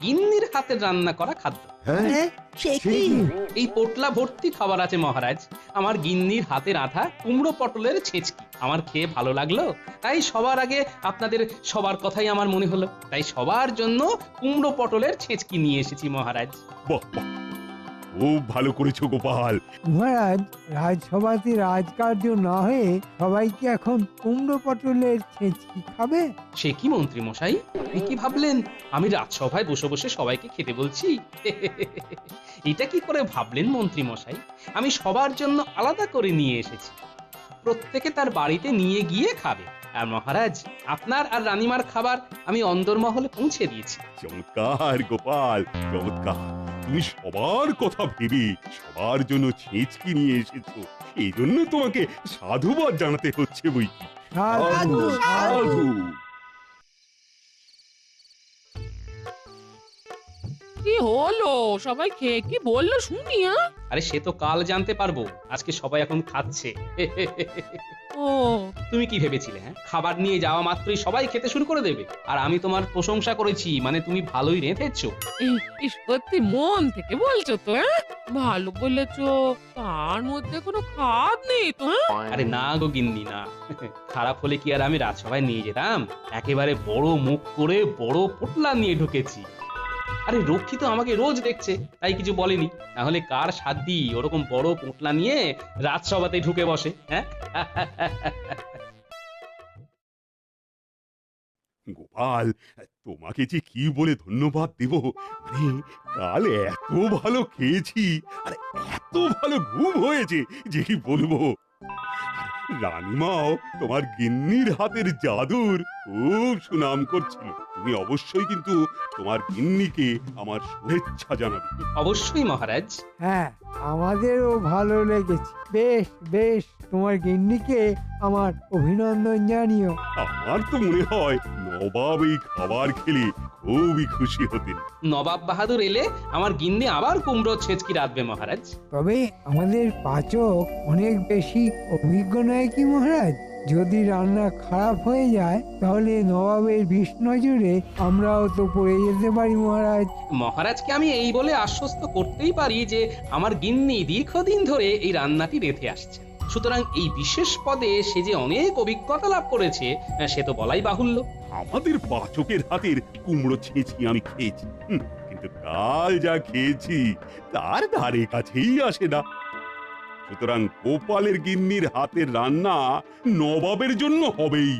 গিন্নির হাতের রান্না করা খাদ্য। হ্যাঁ, সে সে কি? কি? এই পোটলা ভর্তি খাবার আছে মহারাজ। আমার গিন্নির হাতে রাঁধা কুমড়ো পটলের ছেঁচকি আমার খেয়ে ভালো লাগলো, তাই সবার আগে আপনাদের সবার কথাই আমার মনে হলো, তাই সবার জন্য কুমড়ো পটলের ছেঁচকি নিয়ে এসেছি মহারাজ। বাহ বাহ, খুব ভালো করেছো গোপাল। মহারাজ, রাজসভাতে রাজকার্য না হয়ে সবাই কি এখন কুমড়ো পটলের ছেঁচকি খাবে? সে কি মন্ত্রী মশাই, আপনি কি ভাবলেন আমি রাজসভায় বসে বসে সবাইকে খেতে বলছি? এটা কি করে ভাবলেন মন্ত্রী মশাই? আমি সবার জন্য আলাদা করে নিয়ে এসেছি, প্রত্যেকে তার বাড়িতে নিয়ে গিয়ে খাবে। আর মহারাজ, আপনার আর রানীমার খাবার আমি অন্দরমহলে পৌঁছে দিয়েছি। চমৎকার গোপাল, চমৎকার। তুমি সবার কথা ভেবে সবার জন্য ছেঁচকি নিয়ে এসেছো, এই জন্য তোমাকে সাধুবাদ জানাতে হচ্ছে বই কি। সাধু, সাধু। কি হলো? সবাই খেয়ে কি বললো শুনি? আরে সে তো কাল জানতে পারবো, আজকে সবাই এখন খাচ্ছে। ও, তুমি কি ভেবেছিলে হ্যাঁ, খাবার নিয়ে যাওয়া মাত্রই সবাই খেতে শুরু করে দেবে? আর আমি তোমার প্রশংসা করেছি মানে তুমি ভালোই রেঁধেছো। এই সত্যি মন থেকে বলছো তো? ভালো বলেছো, তার মধ্যে কোনো খাদ নেই তো? আরে না গো গিন্নি না, খারাপ হলে কি আর আমি রাজসভায় নিয়ে যেতাম? একেবারে বড় মুখ করে বড় পোটলা নিয়ে ঢুকেছি। আরে রক্ষী তো আমাকে রোজ দেখছে, তাই কিছু বলেনি, তাহলে কার সাধ্যি ওরকম বড় পোটলা নিয়ে রাজসভাতে ঢুকে বসে? হ্যাঁ গোপাল, তোমাকে যে কি বলে ধন্যবাদ দেব, মানে কাল এত ভালো খেয়েছি আর এত ভালো ঘুম হয়েছে যে কি বলবো। আর রানীমাও তোমার গিন্নির হাতের জাদুর খুব সুনাম করছিল। তুমি অবশ্যই কিন্তু তোমার গিন্নিকে আমার শুভেচ্ছা জানাবে। অবশ্যই মহারাজ। হ্যাঁ, আমাদেরও ভালো লেগেছে। বেশ বেশ, তোমার গিন্নিকে আমার অভিনন্দন জানিও। আমার তো মনে হয় নবাব এই খাবার খেলে খুবই খুশি হতেন। নবাব বাহাদুর এলে আমার গিন্নি আবার কুমড়ো ছেচকি রাঁধবে মহারাজ। তবে আমাদের পাচক অনেক বেশি অভিজ্ঞ নয় কি মহারাজ? যদি রান্না খারাপ হয়ে যায় তাহলে নবাবের বিষ নজরে আমরাও তো পড়ে যেতে পারি মহারাজ। মহারাজকে আমি এই বলে আশ্বস্ত করতেই পারি যে আমার গিন্নি দীর্ঘদিন ধরে এই রান্নাটি রেঁধে আসছে, সুতরাং এই বিশেষ পদে সে যে অনেক অভিজ্ঞতা লাভ করেছে সে তো বলাই বাহুল্য। আমাদের পাচকের হাতের কুমড়ো ছেঁচকি আমি খেয়েছি, কিন্তু কাল যা খেয়েছি তার ধারে কাছেই আসে না। সুতরাং গোপালের গিন্নির হাতের রান্না নবাবের জন্য হবেই।